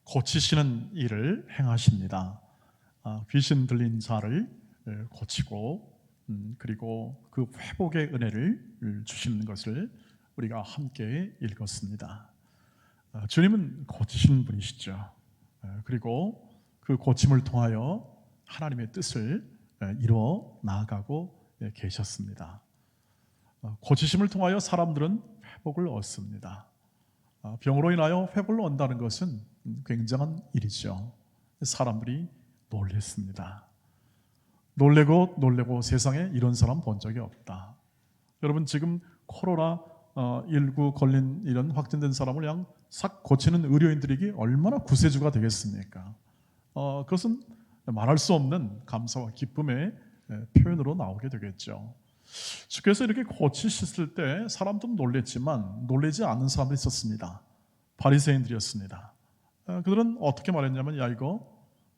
고치시는 일을 행하십니다. 귀신 들린 자를 고치고 그리고 그 회복의 은혜를 주시는 것을 우리가 함께 읽었습니다. 주님은 고치시는 분이시죠. 그리고 그 고침을 통하여 하나님의 뜻을 이루어 나아가고 계셨습니다. 고치심을 통하여 사람들은 회복을 얻습니다. 병으로 인하여 회복을 얻는다는 것은 굉장한 일이죠. 사람들이 놀랬습니다. 놀래고 세상에 이런 사람 본 적이 없다. 여러분, 지금 코로나19 걸린 이런 확진된 사람을 그냥 싹 고치는 의료인들에게 얼마나 구세주가 되겠습니까? 그것은 말할 수 없는 감사와 기쁨의 표현으로 나오게 되겠죠. 주께서 이렇게 고치셨을 때 사람들은 놀랬지만 놀라지 않는 사람들이 있었습니다. 바리새인들이었습니다. 그들은 어떻게 말했냐면, 야, 이거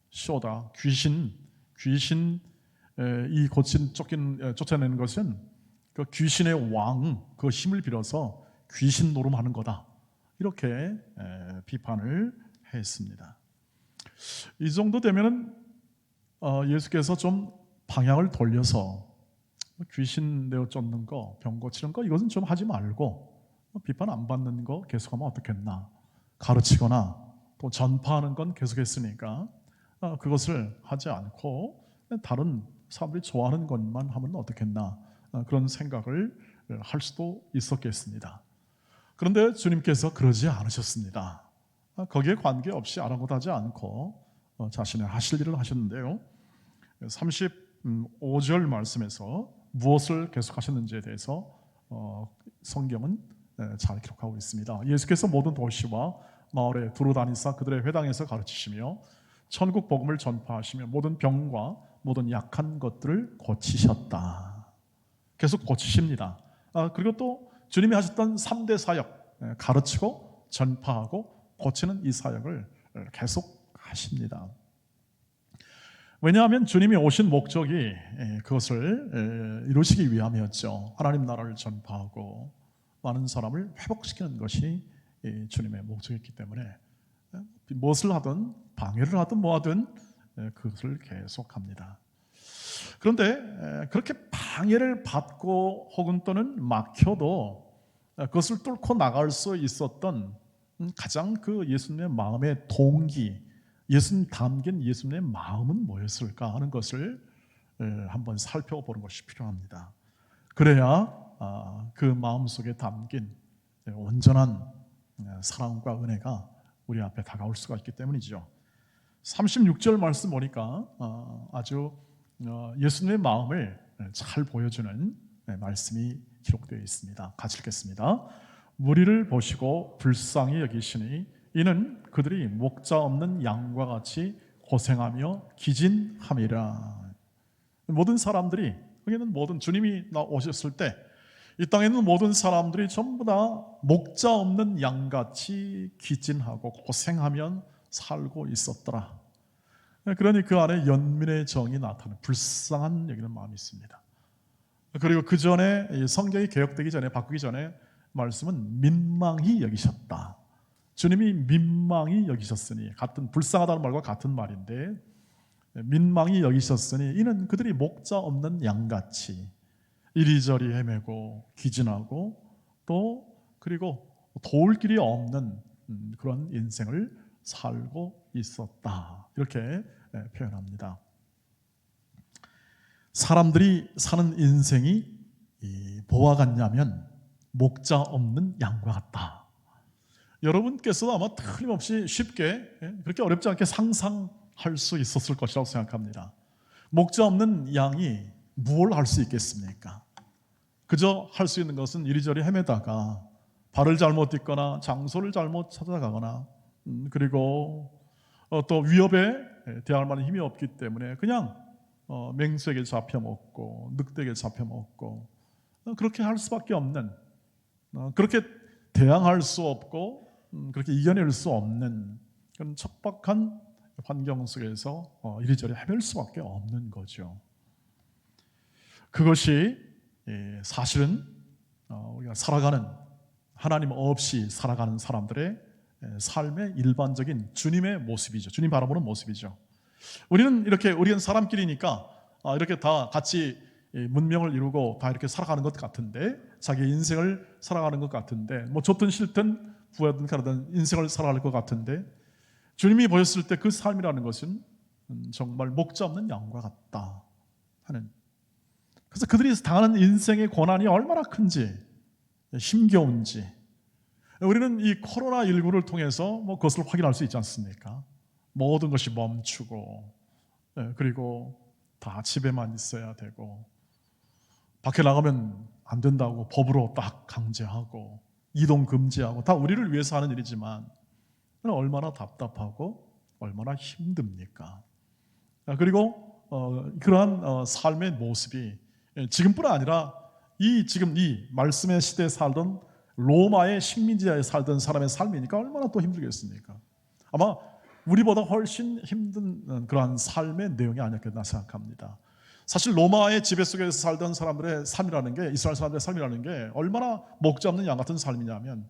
쇼다, 귀신 이 쫓아내는 것은 그 귀신의 왕, 그 힘을 빌어서 귀신 노름하는 거다, 이렇게 비판을 했습니다. 이 정도 되면은 예수께서 좀 방향을 돌려서 귀신 내어 쫓는 거, 병 고치는 거, 이것은 좀 하지 말고 비판 안 받는 거 계속하면 어떻겠나, 가르치거나 또 전파하는 건 계속했으니까 그것을 하지 않고 다른 사람들이 좋아하는 것만 하면 어떻겠나, 그런 생각을 할 수도 있었겠습니다. 그런데 주님께서 그러지 않으셨습니다. 거기에 관계없이 아랑곳하지 않고 자신의 하실 일을 하셨는데요, 35절 말씀에서 무엇을 계속하셨는지에 대해서 성경은 잘 기록하고 있습니다. 예수께서 모든 도시와 마을에 두루 다니사 그들의 회당에서 가르치시며 천국 복음을 전파하시며 모든 병과 모든 약한 것들을 고치셨다. 계속 고치십니다. 그리고 또 주님이 하셨던 3대 사역, 가르치고 전파하고 고치는 이 사역을 계속 하십니다. 왜냐하면 주님이 오신 목적이 그것을 이루시기 위함이었죠. 하나님 나라를 전파하고 많은 사람을 회복시키는 것이 주님의 목적이었기 때문에 무엇을 하든 방해를 하든 뭐하든 그것을 계속합니다. 그런데 그렇게 방해를 받고 혹은 또는 막혀도 그것을 뚫고 나갈 수 있었던 가장 그 예수님의 마음의 동기, 예수님 담긴 예수님의 마음은 뭐였을까 하는 것을 한번 살펴보는 것이 필요합니다. 그래야 그 마음속에 담긴 온전한 사랑과 은혜가 우리 앞에 다가올 수가 있기 때문이죠. 36절 말씀 보니까 아주 예수님의 마음을 잘 보여주는 말씀이 기록되어 있습니다. 같이 읽겠습니다. 무리를 보시고 불쌍히 여기시니 이는 그들이 목자 없는 양과 같이 고생하며 기진함이라. 모든 사람들이, 여기는 모든 주님이 오셨을 때 이 땅에 있는 모든 사람들이 전부 다 목자 없는 양같이 기진하고 고생하며 살고 있었더라. 그러니 그 안에 연민의 정이 나타나는 불쌍한 여기는 마음이 있습니다. 그리고 그 전에 성경이 개혁되기 전에, 바꾸기 전에 말씀은 민망히 여기셨다. 주님이 민망히 여기셨으니, 같은 불쌍하다는 말과 같은 말인데, 민망히 여기셨으니 이는 그들이 목자 없는 양같이 이리저리 헤매고 기진하고 또 그리고 도울 길이 없는 그런 인생을 살고 있었다, 이렇게 표현합니다. 사람들이 사는 인생이 뭐와 같냐면 목자 없는 양과 같다. 여러분께서도 아마 틀림없이 쉽게, 그렇게 어렵지 않게 상상할 수 있었을 것이라고 생각합니다. 목자 없는 양이 무엇을 할 수 있겠습니까? 그저 할 수 있는 것은 이리저리 헤매다가 발을 잘못 딛거나 장소를 잘못 찾아가거나 그리고 또 위협에 대할 만한 힘이 없기 때문에 그냥 맹수에게 잡혀먹고 늑대에게 잡혀먹고 그렇게 할 수밖에 없는, 그렇게 대항할 수 없고 그렇게 이겨낼 수 없는 그런 척박한 환경 속에서 이리저리 헤맬 수밖에 없는 거죠. 그것이 사실은 우리가 살아가는, 하나님 없이 살아가는 사람들의 삶의 일반적인 주님의 모습이죠. 주님 바라보는 모습이죠. 우리는 사람끼리니까 이렇게 다 같이 문명을 이루고 다 이렇게 살아가는 것 같은데, 자기 인생을 살아가는 것 같은데, 뭐 좋든 싫든 부하든 가라든 인생을 살아갈 것 같은데, 주님이 보셨을 때 그 삶이라는 것은 정말 목자 없는 양과 같다 하는. 그래서 그들이 당하는 인생의 고난이 얼마나 큰지, 힘겨운지 우리는 이 코로나19를 통해서 뭐 그것을 확인할 수 있지 않습니까? 모든 것이 멈추고, 그리고 다 집에만 있어야 되고, 밖에 나가면 안 된다고 법으로 딱 강제하고, 이동 금지하고, 다 우리를 위해서 하는 일이지만 얼마나 답답하고 얼마나 힘듭니까? 그리고 그러한 삶의 모습이 지금뿐 아니라 지금 이 말씀의 시대에 살던 로마의 식민지에 살던 사람의 삶이니까 얼마나 또 힘들겠습니까? 아마 우리보다 훨씬 힘든 그러한 삶의 내용이 아니었겠나 생각합니다. 사실 로마의 지배 속에서 살던 사람들의 삶이라는 게, 이스라엘 사람들의 삶이라는 게 얼마나 목자 없는 양 같은 삶이냐면,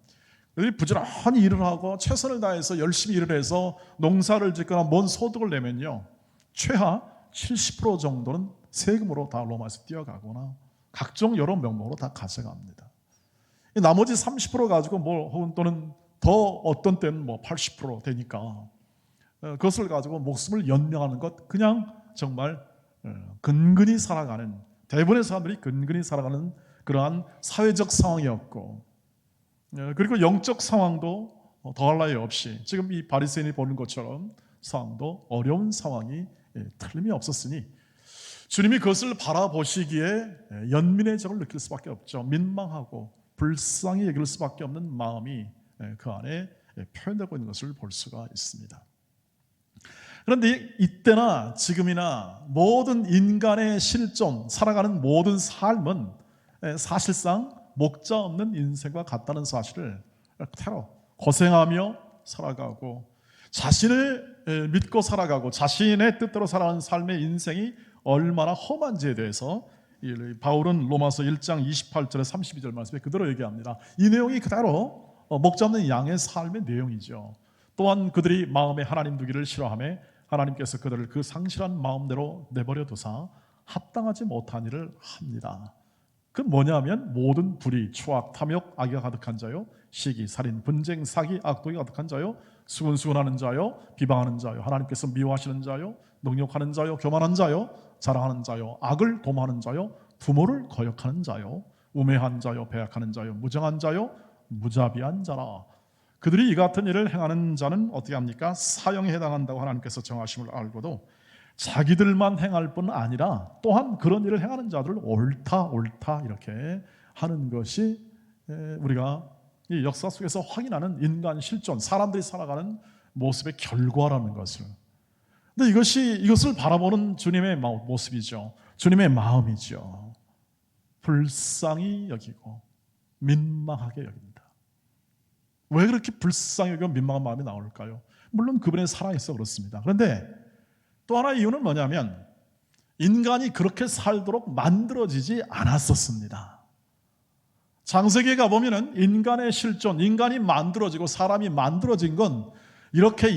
그들이 부지런히 일을 하고 최선을 다해서 열심히 일을 해서 농사를 짓거나 뭔 소득을 내면요, 최하 70% 정도는 세금으로 다 로마에서 띄어가거나 각종 여러 명목으로 다 가져갑니다. 나머지 30% 가지고 혹은 또는 더 어떤 때는 80% 되니까 그것을 가지고 목숨을 연명하는 것, 그냥 정말 근근히 살아가는, 대부분의 사람들이 근근히 살아가는 그러한 사회적 상황이었고, 그리고 영적 상황도 더할 나위 없이 지금 이 바리새인이 보는 것처럼 상황도 어려운 상황이 틀림이 없었으니 주님이 그것을 바라보시기에 연민의 적을 느낄 수밖에 없죠. 민망하고 불쌍히 여길 수밖에 없는 마음이 그 안에 표현되고 있는 것을 볼 수가 있습니다. 그런데 이때나 지금이나 모든 인간의 실존, 살아가는 모든 삶은 사실상 목자 없는 인생과 같다는 사실을 그대로 고생하며 살아가고, 자신을 믿고 살아가고 자신의 뜻대로 살아가는 삶의 인생이 얼마나 험한지에 대해서 바울은 로마서 1장 28절에 32절 말씀에 그대로 얘기합니다. 이 내용이 그대로 목자 없는 양의 삶의 내용이죠. 또한 그들이 마음에 하나님 두기를 싫어하며 하나님께서 그들을 그 상실한 마음대로 내버려 두사 합당하지 못한 일을 합니다. 그 뭐냐면 모든 불의, 추악, 탐욕, 악의가 가득한 자요, 시기, 살인, 분쟁, 사기, 악독이 가득한 자요, 수근수근하는 자요, 비방하는 자요, 하나님께서 미워하시는 자요, 능욕하는 자요, 교만한 자요, 자랑하는 자요, 악을 도모하는 자요, 부모를 거역하는 자요, 우매한 자요, 배약하는 자요, 무정한 자요, 무자비한 자라. 그들이 이 같은 일을 행하는 자는 어떻게 합니까? 사형에 해당한다고 하나님께서 정하심을 알고도 자기들만 행할 뿐 아니라 또한 그런 일을 행하는 자들을 옳다 이렇게 하는 것이 우리가 이 역사 속에서 확인하는 인간 실존, 사람들이 살아가는 모습의 결과라는 것을. 근데 이것을 바라보는 주님의 모습이죠. 주님의 마음이죠. 불쌍히 여기고 민망하게 여긴다. 왜 그렇게 불쌍히 여기고 민망한 마음이 나올까요? 물론 그분의 사랑이 있어 그렇습니다. 그런데 또 하나의 이유는 뭐냐면 인간이 그렇게 살도록 만들어지지 않았었습니다. 창세기에 가보면 인간의 실존, 인간이 만들어지고 사람이 만들어진 건 이렇게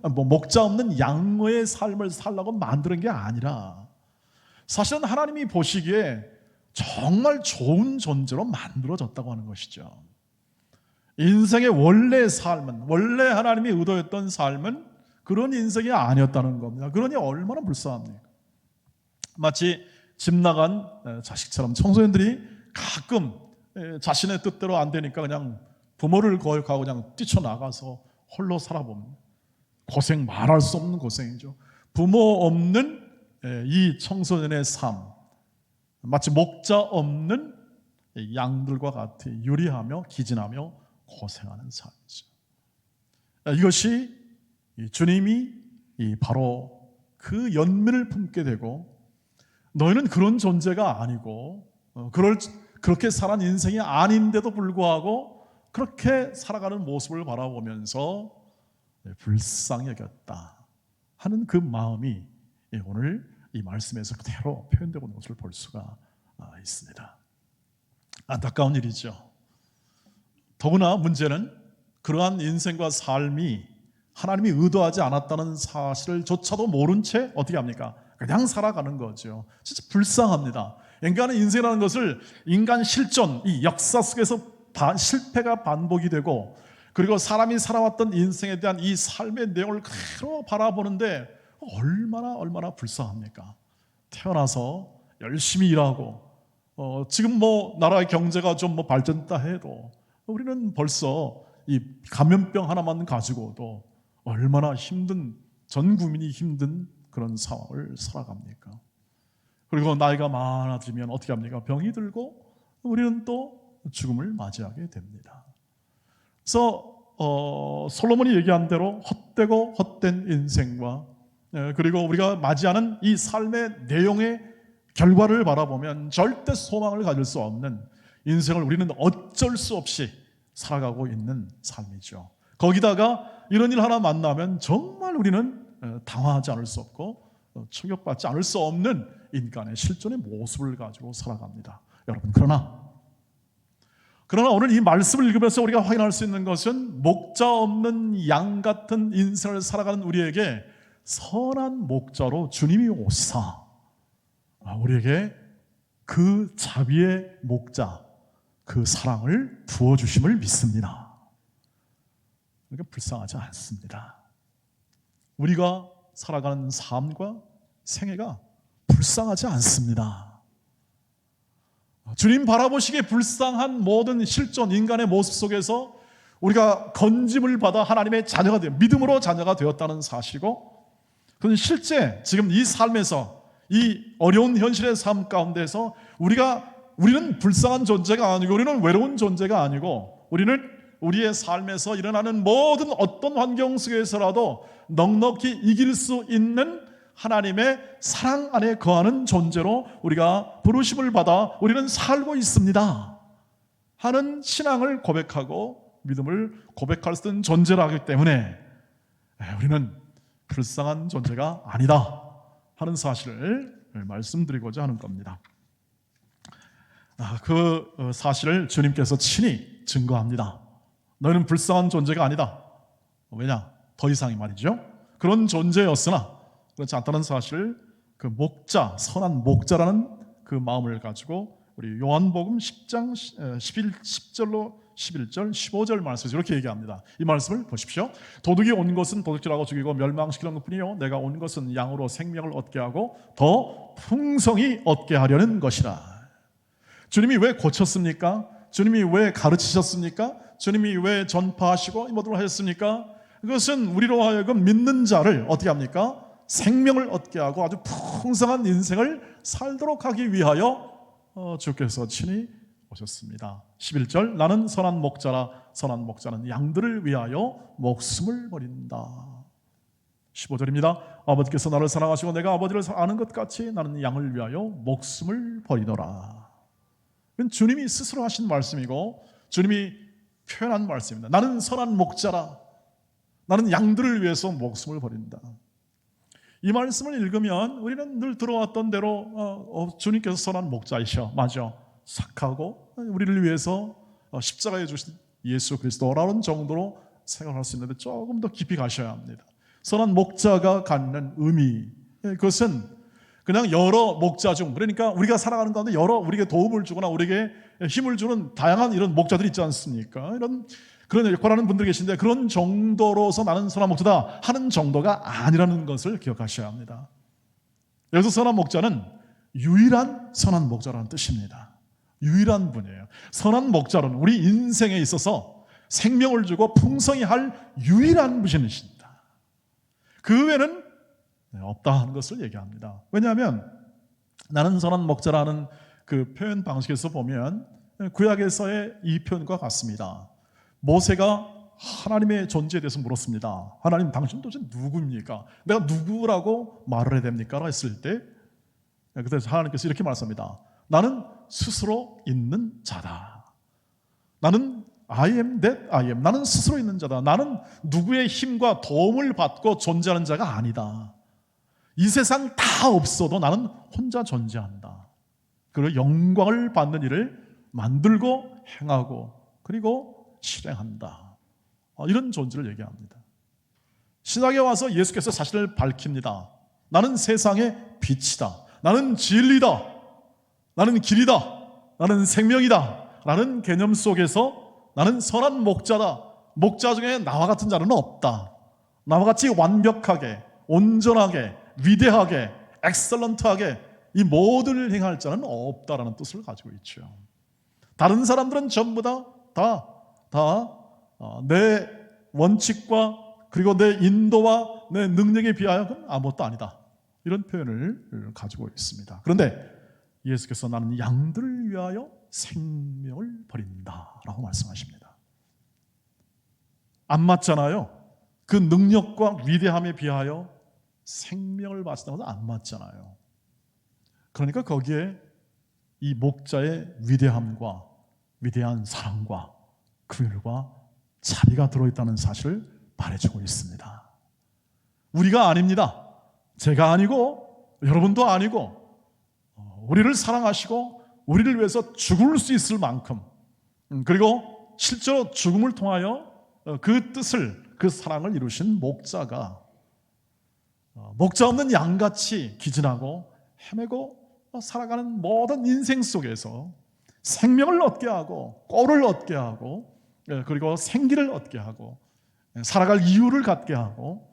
목자 없는 양의 삶을 살라고 만드는 게 아니라 사실은 하나님이 보시기에 정말 좋은 존재로 만들어졌다고 하는 것이죠. 인생의 원래 삶은, 원래 하나님이 의도했던 삶은 그런 인생이 아니었다는 겁니다. 그러니 얼마나 불쌍합니까? 마치 집 나간 자식처럼 청소년들이 가끔 자신의 뜻대로 안 되니까 그냥 부모를 거역하고 그냥 뛰쳐나가서 홀로 살아봅니다. 고생 말할 수 없는 고생이죠. 부모 없는 이 청소년의 삶, 마치 목자 없는 양들과 같이 유리하며 기진하며 고생하는 삶이죠. 이것이 주님이 바로 그 연민을 품게 되고, 너희는 그런 존재가 아니고 그렇게 살아간 인생이 아닌데도 불구하고 그렇게 살아가는 모습을 바라보면서 불쌍히 여겼다 하는 그 마음이 오늘 이 말씀에서 그대로 표현되고 있는 것을 볼 수가 있습니다. 안타까운 일이죠. 더구나 문제는 그러한 인생과 삶이 하나님이 의도하지 않았다는 사실을 조차도 모른 채 어떻게 합니까? 그냥 살아가는 거죠. 진짜 불쌍합니다. 인간의 인생이라는 것을 인간 실존, 이 역사 속에서 실패가 반복이 되고, 그리고 사람이 살아왔던 인생에 대한 이 삶의 내용을 그대로 바라보는데 얼마나 불쌍합니까? 태어나서 열심히 일하고 지금 나라의 경제가 좀 발전했다 해도 우리는 벌써 이 감염병 하나만 가지고도 얼마나 힘든, 전 국민이 힘든 그런 상황을 살아갑니까? 그리고 나이가 많아지면 어떻게 합니까? 병이 들고 우리는 또 죽음을 맞이하게 됩니다. 그래서 솔로몬이 얘기한 대로 헛되고 헛된 인생과 그리고 우리가 맞이하는 이 삶의 내용의 결과를 바라보면 절대 소망을 가질 수 없는 인생을 우리는 어쩔 수 없이 살아가고 있는 삶이죠. 거기다가 이런 일 하나 만나면 정말 우리는 당황하지 않을 수 없고 충격받지 않을 수 없는 인간의 실존의 모습을 가지고 살아갑니다. 여러분, 그러나 오늘 이 말씀을 읽으면서 우리가 확인할 수 있는 것은 목자 없는 양 같은 인생을 살아가는 우리에게 선한 목자로 주님이 오시사 우리에게 그 자비의 목자, 그 사랑을 부어주심을 믿습니다. 그러니까 불쌍하지 않습니다. 우리가 살아가는 삶과 생애가 불쌍하지 않습니다. 주님 바라보시기에 불쌍한 모든 실존 인간의 모습 속에서 우리가 건짐을 받아 하나님의 자녀가 되어 믿음으로 자녀가 되었다는 사실이고, 그건 실제 지금 이 삶에서 이 어려운 현실의 삶 가운데서 우리는 불쌍한 존재가 아니고 우리는 외로운 존재가 아니고 우리는 우리의 삶에서 일어나는 모든 어떤 환경 속에서라도 넉넉히 이길 수 있는 하나님의 사랑 안에 거하는 존재로 우리가 부르심을 받아 우리는 살고 있습니다 하는 신앙을 고백하고 믿음을 고백할 수 있는 존재라 하기 때문에 우리는 불쌍한 존재가 아니다 하는 사실을 말씀드리고자 하는 겁니다. 그 사실을 주님께서 친히 증거합니다. 너희는 불쌍한 존재가 아니다. 왜냐? 더 이상이 말이죠. 그런 존재였으나 그렇지 않다는 사실을 그 목자, 선한 목자라는 그 마음을 가지고 우리 요한복음 10장 10절로 11절, 15절 말씀에서 이렇게 얘기합니다. 이 말씀을 보십시오. 도둑이 온 것은 도둑질하고 죽이고 멸망시키는 것뿐이요 내가 온 것은 양으로 생명을 얻게 하고 더 풍성히 얻게 하려는 것이라. 주님이 왜 고쳤습니까? 주님이 왜 가르치셨습니까? 주님이 왜 전파하시고 이 모든 걸 하셨습니까? 그것은 우리로 하여금 믿는 자를 어떻게 합니까? 생명을 얻게 하고 아주 풍성한 인생을 살도록 하기 위하여 주께서 친히 오셨습니다. 11절 나는 선한 목자라 선한 목자는 양들을 위하여 목숨을 버린다. 15절입니다. 아버지께서 나를 사랑하시고 내가 아버지를 아는 것 같이 나는 양을 위하여 목숨을 버리노라. 이건 주님이 스스로 하신 말씀이고 주님이 표현한 말씀입니다. 나는 선한 목자라 나는 양들을 위해서 목숨을 버린다. 이 말씀을 읽으면 우리는 늘 들어왔던 대로 주님께서 선한 목자이셔, 맞아, 착하고 우리를 위해서 십자가에 주신 예수 그리스도라는 정도로 생각할 수 있는데 조금 더 깊이 가셔야 합니다. 선한 목자가 갖는 의미, 그것은 그냥 여러 목자 중, 그러니까 우리가 살아가는 가운데 여러 우리에게 도움을 주거나 우리에게 힘을 주는 다양한 이런 목자들이 있지 않습니까? 그런 역할하는 분들이 계신데 그런 정도로서 나는 선한 목자다 하는 정도가 아니라는 것을 기억하셔야 합니다. 여기서 선한 목자는 유일한 선한 목자라는 뜻입니다. 유일한 분이에요. 선한 목자로는 우리 인생에 있어서 생명을 주고 풍성히 할 유일한 분이십니다. 그 외에는 없다 하는 것을 얘기합니다. 왜냐하면 나는 선한 목자라는 그 표현 방식에서 보면 구약에서의 이 표현과 같습니다. 모세가 하나님의 존재에 대해서 물었습니다. 하나님, 당신 도대체 누구입니까? 내가 누구라고 말을 해야 됩니까? 했을 때 그래서 하나님께서 이렇게 말씀합니다. 나는 스스로 있는 자다. 나는 I am that I am. 나는 스스로 있는 자다. 나는 누구의 힘과 도움을 받고 존재하는 자가 아니다. 이 세상 다 없어도 나는 혼자 존재한다. 그리고 영광을 받는 일을 만들고 행하고 그리고 실행한다. 이런 존재를 얘기합니다. 신약에 와서 예수께서 자신을 밝힙니다. 나는 세상의 빛이다. 나는 진리다. 나는 길이다. 나는 생명이다. 라는 개념 속에서 나는 선한 목자다. 목자 중에 나와 같은 자는 없다. 나와 같이 완벽하게, 온전하게, 위대하게, 엑셀런트하게 이 모든 일을 행할 자는 없다라는 뜻을 가지고 있죠. 다른 사람들은 전부 다 내 원칙과 그리고 내 인도와 내 능력에 비하여 아무것도 아니다. 이런 표현을 가지고 있습니다. 그런데 예수께서 나는 양들을 위하여 생명을 버린다라고 말씀하십니다. 안 맞잖아요. 그 능력과 위대함에 비하여 생명을 바친다고 해서 안 맞잖아요. 그러니까 거기에 이 목자의 위대함과 위대한 사랑과 긍휼과 자비가 들어있다는 사실을 말해주고 있습니다. 우리가 아닙니다. 제가 아니고 여러분도 아니고 우리를 사랑하시고 우리를 위해서 죽을 수 있을 만큼 그리고 실제로 죽음을 통하여 그 뜻을 그 사랑을 이루신 목자가 목자 없는 양같이 기진하고 헤매고 살아가는 모든 인생 속에서 생명을 얻게 하고 꼴을 얻게 하고 그리고 생기를 얻게 하고 살아갈 이유를 갖게 하고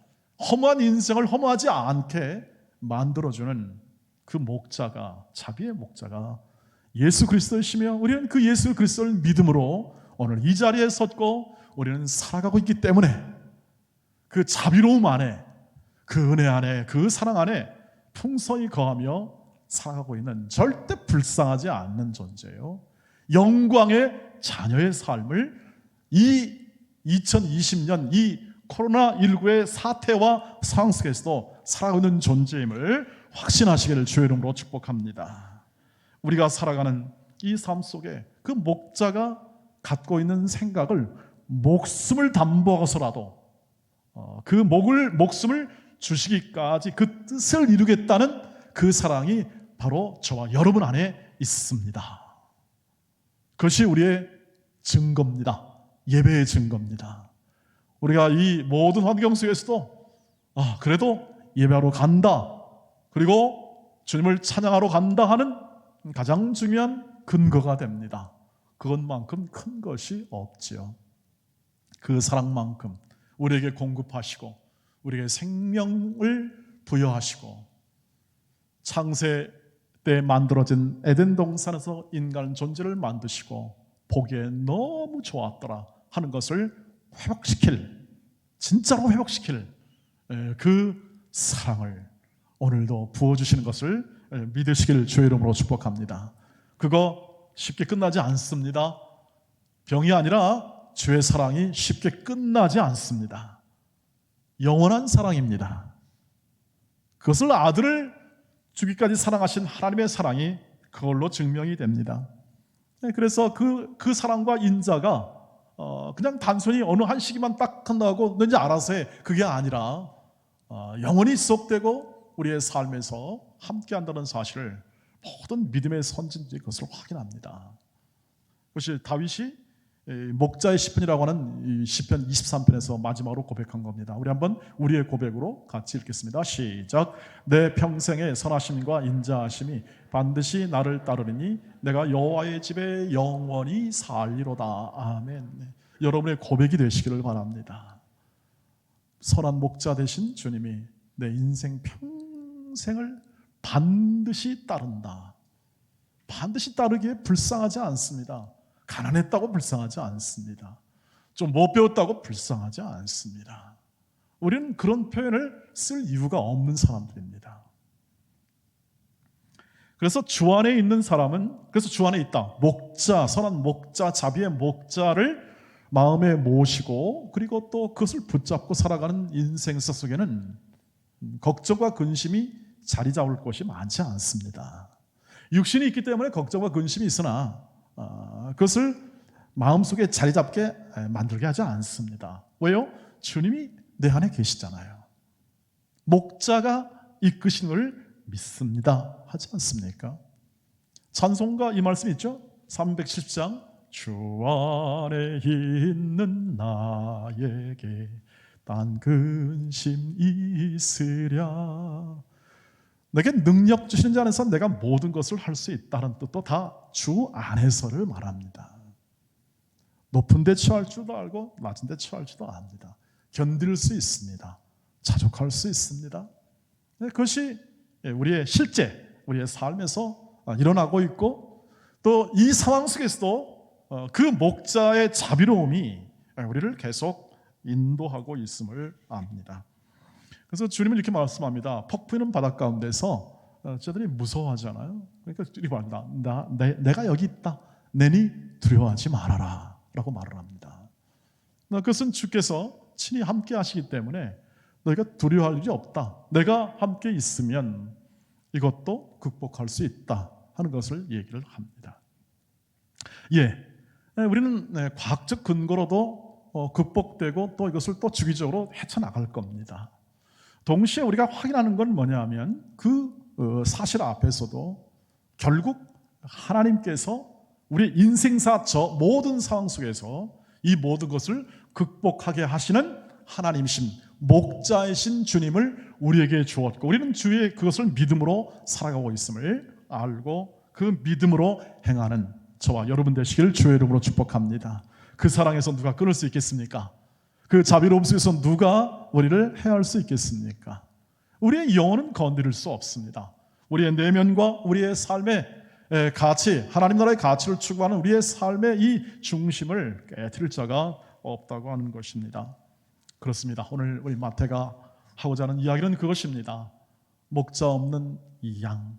허무한 인생을 허무하지 않게 만들어주는 그 목자가 자비의 목자가 예수 그리스도이시며 우리는 그 예수 그리스도를 믿음으로 오늘 이 자리에 섰고 우리는 살아가고 있기 때문에 그 자비로움 안에 그 은혜 안에 그 사랑 안에 풍성히 거하며 살아가고 있는 절대 불쌍하지 않는 존재예요. 영광의 자녀의 삶을 이 2020년 이 코로나19의 사태와 상황 속에서도 살아가고 있는 존재임을 확신하시기를 주의 이름으로 축복합니다. 우리가 살아가는 이 삶 속에 그 목자가 갖고 있는 생각을 목숨을 담보하고서라도 그 목숨을 주시기까지 그 뜻을 이루겠다는 그 사랑이 바로 저와 여러분 안에 있습니다. 그것이 우리의 증거입니다. 예배의 증거입니다. 우리가 이 모든 환경 속에서도 그래도 예배하러 간다 그리고 주님을 찬양하러 간다 하는 가장 중요한 근거가 됩니다. 그것만큼 큰 것이 없지요. 그 사랑만큼 우리에게 공급하시고 우리에게 생명을 부여하시고 창세 때 만들어진 에덴 동산에서 인간 존재를 만드시고 보기에 너무 좋았더라 하는 것을 회복시킬 진짜로 회복시킬 그 사랑을 오늘도 부어주시는 것을 믿으시기를 주의 이름으로 축복합니다. 그거 쉽게 끝나지 않습니다. 병이 아니라 주의 사랑이 쉽게 끝나지 않습니다. 영원한 사랑입니다. 그것을 아들을 주기까지 사랑하신 하나님의 사랑이 그걸로 증명이 됩니다. 그래서 그 사랑과 인자가 그냥 단순히 어느 한 시기만 딱 끝나고 넌지 알아서 해 그게 아니라 영원히 지속되고 우리의 삶에서 함께한다는 사실을 모든 믿음의 선진들이 그것을 확인합니다. 그것이 다윗이 목자의 시편이라고 하는 시편 23편에서 마지막으로 고백한 겁니다. 우리 한번 우리의 고백으로 같이 읽겠습니다. 시작. 내 평생의 선하심과 인자하심이 반드시 나를 따르리니 내가 여호와의 집에 영원히 살리로다. 아멘. 여러분의 고백이 되시기를 바랍니다. 선한 목자 되신 주님이 내 인생 평생을 반드시 따른다. 반드시 따르기에 불쌍하지 않습니다. 가난했다고 불쌍하지 않습니다. 좀 못 배웠다고 불쌍하지 않습니다. 우리는 그런 표현을 쓸 이유가 없는 사람들입니다. 그래서 주 안에 있는 사람은 그래서 주 안에 있다. 목자, 선한 목자, 자비의 목자를 마음에 모시고 그리고 또 그것을 붙잡고 살아가는 인생사 속에는 걱정과 근심이 자리 잡을 곳이 많지 않습니다. 육신이 있기 때문에 걱정과 근심이 있으나 그것을 마음속에 자리 잡게 만들게 하지 않습니다. 왜요? 주님이 내 안에 계시잖아요. 목자가 이끄심을 믿습니다 하지 않습니까? 찬송가 이 말씀 있죠? 310장 주 안에 있는 나에게 딴 근심 있으랴. 내게 능력 주시는 자 안에서 내가 모든 것을 할 수 있다는 뜻도 다 주 안에서를 말합니다. 높은 데 처할 줄도 알고 낮은 데 처할 줄도 압니다. 견딜 수 있습니다. 자족할 수 있습니다. 그것이 우리의 실제, 우리의 삶에서 일어나고 있고, 또 이 상황 속에서도 그 목자의 자비로움이 우리를 계속 인도하고 있음을 압니다. 그래서 주님은 이렇게 말씀합니다. 폭풍이는 바닷 가운데서 저들이 무서워하잖아요. 그러니까 이렇게 말합니다. 내가 여기 있다. 내니 두려워하지 말아라 라고 말을 합니다. 그것은 주께서 친히 함께 하시기 때문에 너희가 두려워할 일이 없다. 내가 함께 있으면 이것도 극복할 수 있다 하는 것을 얘기를 합니다. 우리는 과학적 근거로도 극복되고 또 이것을 또 주기적으로 헤쳐나갈 겁니다. 동시에 우리가 확인하는 건 뭐냐면 그 사실 앞에서도 결국 하나님께서 우리 인생사 저 모든 상황 속에서 이 모든 것을 극복하게 하시는 하나님이신 목자이신 주님을 우리에게 주었고, 우리는 주의 그것을 믿음으로 살아가고 있음을 알고 그 믿음으로 행하는 저와 여러분 되시기를 주의 이름으로 축복합니다. 그 사랑에서 누가 끊을 수 있겠습니까? 그 자비로움 속에서 누가 우리를 해할 수 있겠습니까? 우리의 영혼은 건드릴 수 없습니다. 우리의 내면과 우리의 삶의 가치, 하나님 나라의 가치를 추구하는 우리의 삶의 이 중심을 깨트릴 자가 없다고 하는 것입니다. 그렇습니다. 오늘 우리 마태가 하고자 하는 이야기는 그것입니다. 목자 없는 이 양.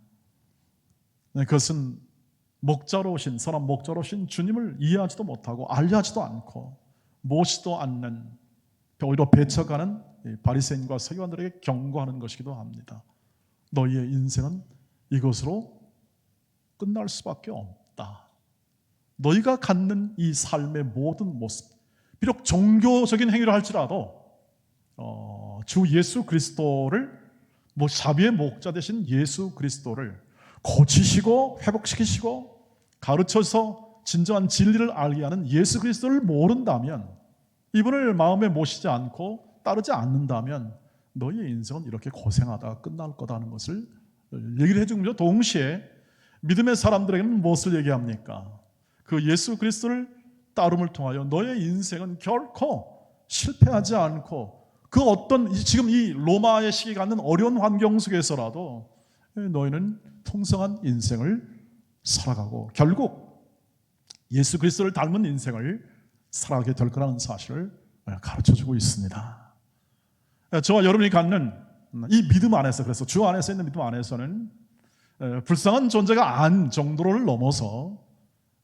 그것은 목자로 오신, 선한 목자로 오신 주님을 이해하지도 못하고 알려하지도 않고 모시도 않는, 오히려 배척하는 바리새인과 서기관들에게 경고하는 것이기도 합니다. 너희의 인생은 이것으로 끝날 수밖에 없다. 너희가 갖는 이 삶의 모든 모습, 비록 종교적인 행위를 할지라도 주 예수 그리스도를, 자비의 목자 되신 예수 그리스도를 고치시고 회복시키시고 가르쳐서 진정한 진리를 알게 하는 예수 그리스도를 모른다면, 이분을 마음에 모시지 않고 따르지 않는다면 너희의 인생은 이렇게 고생하다가 끝날 거다는 것을 얘기를 해주면서, 동시에 믿음의 사람들에게는 무엇을 얘기합니까? 그 예수 그리스도를 따름을 통하여 너의 인생은 결코 실패하지 않고, 그 어떤 지금 이 로마의 시기 갖는 어려운 환경 속에서라도 너희는 풍성한 인생을 살아가고 결국 예수 그리스도를 닮은 인생을 살아가게 될 거라는 사실을 가르쳐주고 있습니다. 저와 여러분이 갖는 이 믿음 안에서, 그래서 주 안에서 있는 믿음 안에서는 불쌍한 존재가 아닌 정도를 넘어서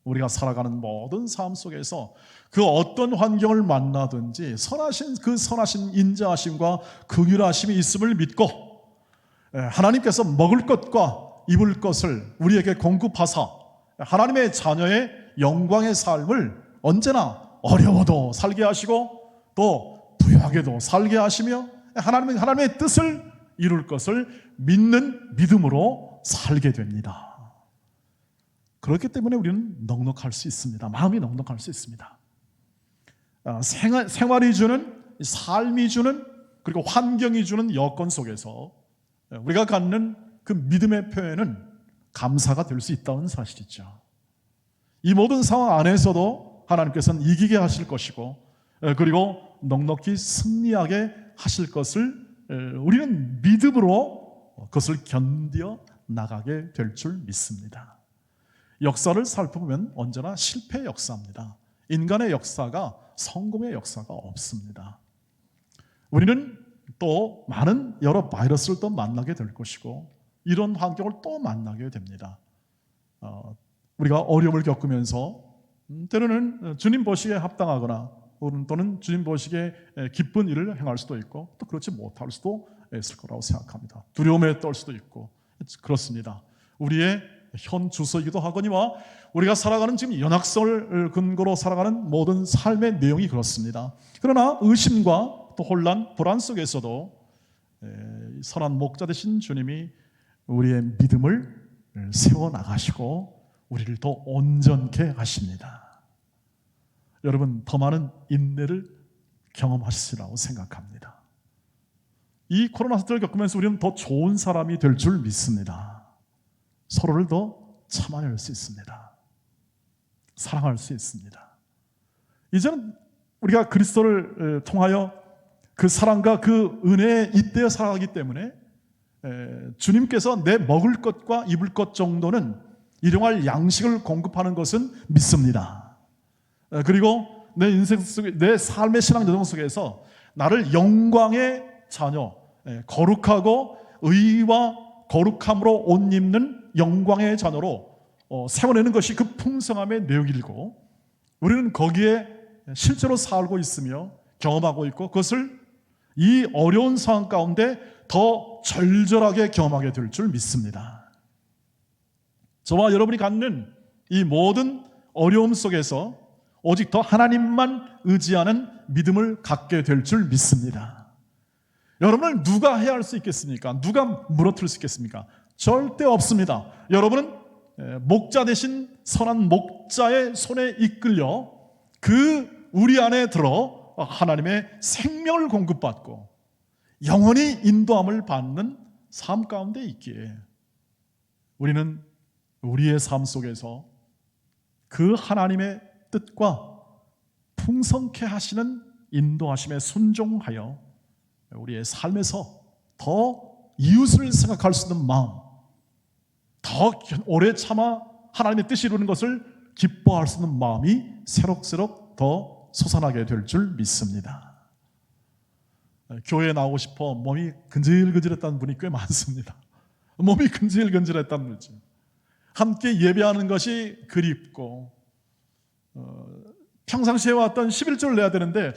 우리가 살아가는 모든 삶 속에서 그 어떤 환경을 만나든지 선하신 인자하심과 긍휼하심이 있음을 믿고, 하나님께서 먹을 것과 입을 것을 우리에게 공급하사 하나님의 자녀의 영광의 삶을 언제나 어려워도 살게 하시고 또 부유하게도 살게 하시며 하나님의 뜻을 이룰 것을 믿는 믿음으로 살게 됩니다. 그렇기 때문에 우리는 넉넉할 수 있습니다. 마음이 넉넉할 수 있습니다. 생활이 주는, 삶이 주는, 그리고 환경이 주는 여건 속에서 우리가 갖는 그 믿음의 표현은 감사가 될 수 있다는 사실이죠. 이 모든 상황 안에서도 하나님께서는 이기게 하실 것이고, 그리고 넉넉히 승리하게 하실 것을 우리는 믿음으로 그것을 견뎌 나가게 될 줄 믿습니다. 역사를 살펴보면 언제나 실패의 역사입니다. 인간의 역사가 성공의 역사가 없습니다. 우리는 또 많은 여러 바이러스를 또 만나게 될 것이고, 이런 환경을 또 만나게 됩니다. 우리가 어려움을 겪으면서 때로는 주님 보시기에 합당하거나 또는 주님 보시기에 기쁜 일을 행할 수도 있고, 또 그렇지 못할 수도 있을 거라고 생각합니다. 두려움에 떨 수도 있고 그렇습니다. 우리의 현 주소이기도 하거니와 우리가 살아가는 지금 연약성을 근거로 살아가는 모든 삶의 내용이 그렇습니다. 그러나 의심과 또 혼란, 불안 속에서도 선한 목자 되신 주님이 우리의 믿음을 세워나가시고 우리를 더 온전케 하십니다. 여러분 더 많은 인내를 경험하시리라고 생각합니다. 이 코로나 사태를 겪으면서 우리는 더 좋은 사람이 될 줄 믿습니다. 서로를 더 참아낼 수 있습니다. 사랑할 수 있습니다. 이제는 우리가 그리스도를 통하여 그 사랑과 그 은혜에 잇대어 살아가기 때문에 주님께서 내 먹을 것과 입을 것 정도는 일용할 양식을 공급하는 것은 믿습니다. 그리고 내 인생 속에, 내 삶의 신앙 여정 속에서 나를 영광의 자녀, 거룩하고 의와 거룩함으로 옷 입는 영광의 자녀로 세워내는 것이 그 풍성함의 내용이고, 우리는 거기에 실제로 살고 있으며 경험하고 있고, 그것을 이 어려운 상황 가운데 더 절절하게 경험하게 될 줄 믿습니다. 저와 여러분이 갖는 이 모든 어려움 속에서 오직 더 하나님만 의지하는 믿음을 갖게 될 줄 믿습니다. 여러분을 누가 해할 수 있겠습니까? 누가 무너뜨릴 수 있겠습니까? 절대 없습니다. 여러분은 목자 대신 선한 목자의 손에 이끌려 그 우리 안에 들어 하나님의 생명을 공급받고 영원히 인도함을 받는 삶 가운데 있기에 우리는 우리의 삶 속에서 그 하나님의 뜻과 풍성케 하시는 인도하심에 순종하여 우리의 삶에서 더 이웃을 생각할 수 있는 마음, 더 오래 참아 하나님의 뜻이 이루는 것을 기뻐할 수 있는 마음이 새록새록 더 솟아나게 될 줄 믿습니다. 교회에 나오고 싶어 몸이 근질근질했다는 분이 꽤 많습니다. 몸이 근질근질했다는 거지. 함께 예배하는 것이 그립고, 평상시에 왔던 11조를 내야 되는데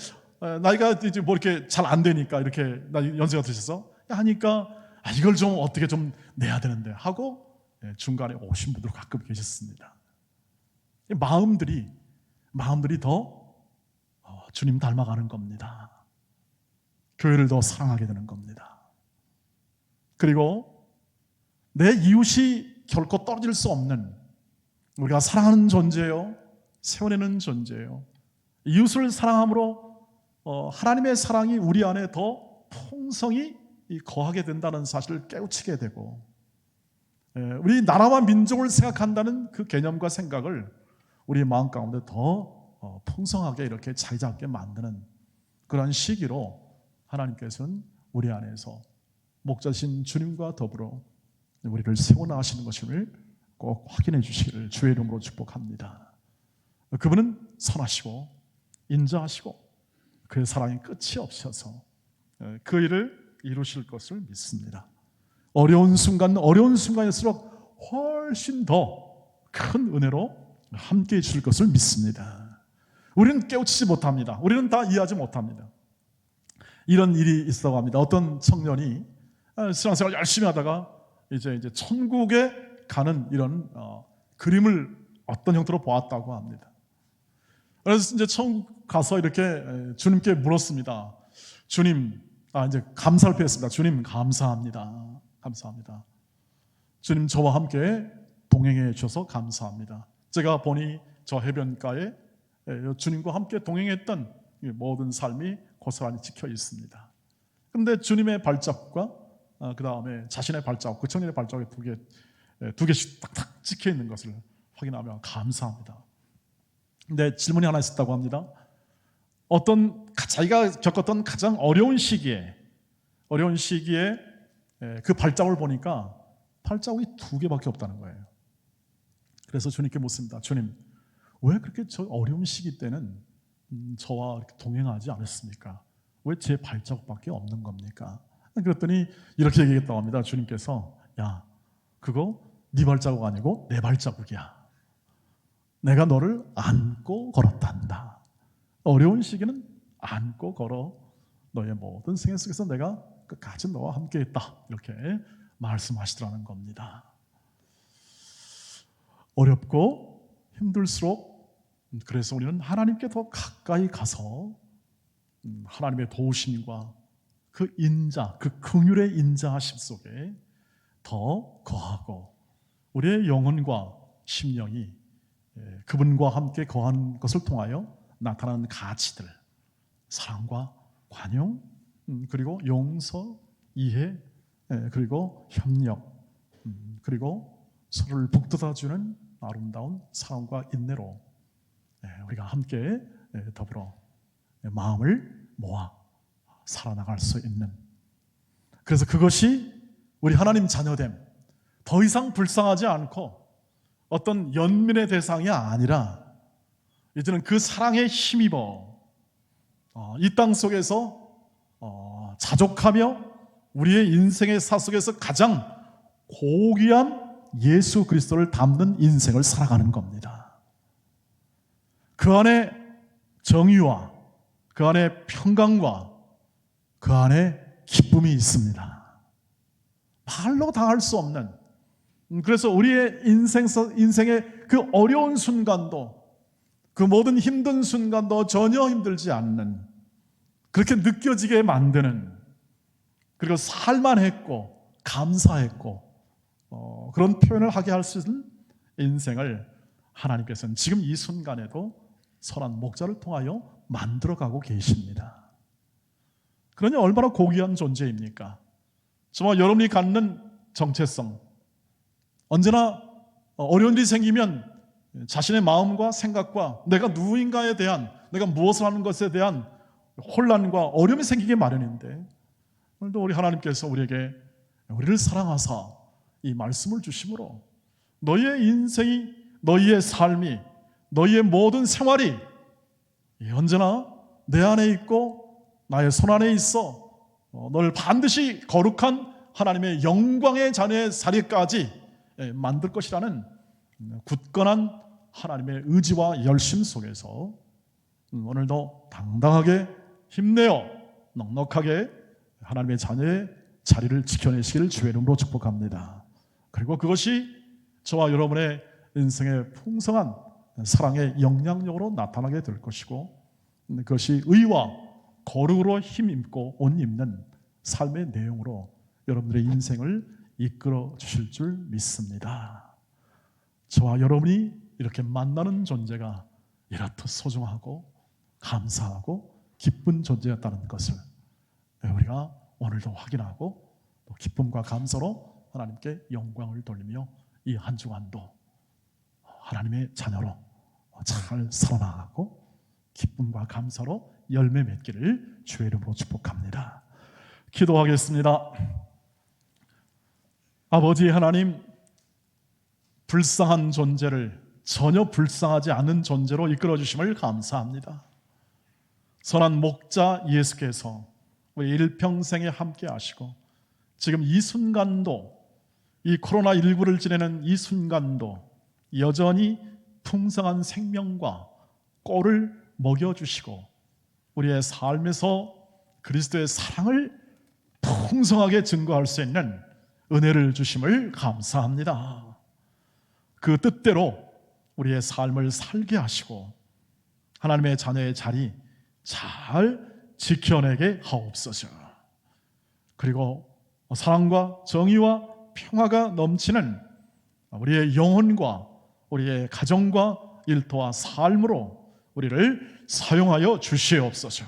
나이가 이제 뭐 이렇게 잘 안 되니까, 이렇게 연세가 드셔서 하니까 이걸 좀 어떻게 좀 내야 되는데 하고 중간에 오신 분들 가끔 계셨습니다. 마음들이 더 주님 닮아가는 겁니다. 교회를 더 사랑하게 되는 겁니다. 그리고 내 이웃이 결코 떨어질 수 없는, 우리가 사랑하는 존재요, 세워내는 존재요, 이웃을 사랑함으로 하나님의 사랑이 우리 안에 더 풍성히 거하게 된다는 사실을 깨우치게 되고, 우리 나라와 민족을 생각한다는 그 개념과 생각을 우리 마음 가운데 더 풍성하게 이렇게 자리 잡게 만드는 그런 시기로 하나님께서는 우리 안에서 목자신 주님과 더불어 우리를 세워나가시는 것을 꼭 확인해 주시기를 주의 이름으로 축복합니다. 그분은 선하시고 인자하시고 그의 사랑이 끝이 없어서 그 일을 이루실 것을 믿습니다. 어려운 순간일수록 훨씬 더 큰 은혜로 함께 해주실 것을 믿습니다. 우리는 깨우치지 못합니다. 우리는 다 이해하지 못합니다. 이런 일이 있었다고 합니다. 어떤 청년이 신앙생활 열심히 하다가 이제 천국에 가는 이런 그림을 어떤 형태로 보았다고 합니다. 그래서 이제 천국 가서 이렇게 주님께 물었습니다. 주님, 이제 감사를 표했습니다. 주님, 감사합니다. 감사합니다. 주님, 저와 함께 동행해 주셔서 감사합니다. 제가 보니 저 해변가에 주님과 함께 동행했던 모든 삶이 고스란히 찍혀 있습니다. 그런데 주님의 발자국과 그 다음에 자신의 발자국, 그 청년의 발자국에 두 개씩 딱딱 찍혀 있는 것을 확인하며 감사합니다. 근데 질문이 하나 있었다고 합니다. 자기가 겪었던 가장 어려운 시기에 그 발자국을 보니까 발자국이 두 개밖에 없다는 거예요. 그래서 주님께 묻습니다. 주님, 왜 그렇게 저 어려운 시기 때는 저와 이렇게 동행하지 않았습니까? 왜 제 발자국밖에 없는 겁니까? 그랬더니 이렇게 얘기했다고 합니다. 주님께서, 야, 그거 네 발자국 아니고 내 발자국이야. 내가 너를 안고 걸었단다. 어려운 시기는 안고 걸어 너의 모든 생애 속에서 내가 끝까지 너와 함께 했다. 이렇게 말씀하시더라는 겁니다. 어렵고 힘들수록 그래서 우리는 하나님께 더 가까이 가서 하나님의 도우심과 그 인자, 그 긍휼의 인자하심 속에 더 거하고 우리의 영혼과 심령이 그분과 함께 거하는 것을 통하여 나타나는 가치들, 사랑과 관용, 그리고 용서, 이해, 그리고 협력, 그리고 서로를 북돋아주는 아름다운 사랑과 인내로 우리가 함께 더불어 마음을 모아 살아나갈 수 있는, 그래서 그것이 우리 하나님 자녀됨, 더 이상 불쌍하지 않고 어떤 연민의 대상이 아니라 이제는 그 사랑에 힘입어 이 땅 속에서 자족하며 우리의 인생의 사 속에서 가장 고귀한 예수 그리스도를 담는 인생을 살아가는 겁니다. 그 안에 정의와 그 안에 평강과 그 안에 기쁨이 있습니다. 말로 다 할 수 없는, 그래서 우리의 인생의 그 어려운 순간도, 그 모든 힘든 순간도 전혀 힘들지 않는, 그렇게 느껴지게 만드는, 그리고 살만했고 감사했고 그런 표현을 하게 할 수 있는 인생을 하나님께서는 지금 이 순간에도 선한 목자를 통하여 만들어가고 계십니다. 그러니 얼마나 고귀한 존재입니까? 정말 여러분이 갖는 정체성, 언제나 어려운 일이 생기면 자신의 마음과 생각과 내가 누구인가에 대한, 내가 무엇을 하는 것에 대한 혼란과 어려움이 생기게 마련인데, 오늘도 우리 하나님께서 우리에게 우리를 사랑하사 이 말씀을 주심으로 너희의 인생이, 너희의 삶이, 너희의 모든 생활이 언제나 내 안에 있고 나의 손 안에 있어 너를 반드시 거룩한 하나님의 영광의 자녀의 자리까지 만들 것이라는 굳건한 하나님의 의지와 열심 속에서 오늘도 당당하게 힘내어 넉넉하게 하나님의 자녀의 자리를 지켜내시기를 주의 이름으로 축복합니다. 그리고 그것이 저와 여러분의 인생의 풍성한 사랑의 영향력으로 나타나게 될 것이고, 그것이 의와 거룩으로 힘입고 옷 입는 삶의 내용으로 여러분들의 인생을 이끌어 주실 줄 믿습니다. 저와 여러분이 이렇게 만나는 존재가 이렇듯 소중하고 감사하고 기쁜 존재였다는 것을 우리가 오늘도 확인하고 또 기쁨과 감사로 하나님께 영광을 돌리며 이 한 주간도 하나님의 자녀로 잘 살아나가고 기쁨과 감사로 열매 맺기를 주의 이름으로 축복합니다. 기도하겠습니다. 아버지 하나님, 불쌍한 존재를 전혀 불쌍하지 않은 존재로 이끌어 주심을 감사합니다. 선한 목자 예수께서 우리 일평생에 함께 하시고 지금 이 순간도, 이 코로나19를 지내는 이 순간도 여전히 풍성한 생명과 꼴을 먹여주시고 우리의 삶에서 그리스도의 사랑을 풍성하게 증거할 수 있는 은혜를 주심을 감사합니다. 그 뜻대로 우리의 삶을 살게 하시고 하나님의 자녀의 자리 잘 지켜내게 하옵소서. 그리고 사랑과 정의와 평화가 넘치는 우리의 영혼과 우리의 가정과 일터와 삶으로 우리를 사용하여 주시옵소서.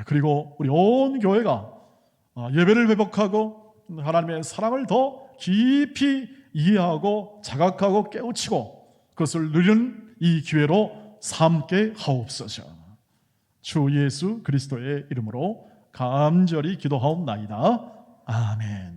그리고 우리 온 교회가 예배를 회복하고 하나님의 사랑을 더 깊이 이해하고 자각하고 깨우치고 그것을 누리는 이 기회로 삼게 하옵소서. 주 예수 그리스도의 이름으로 간절히 기도하옵나이다. 아멘.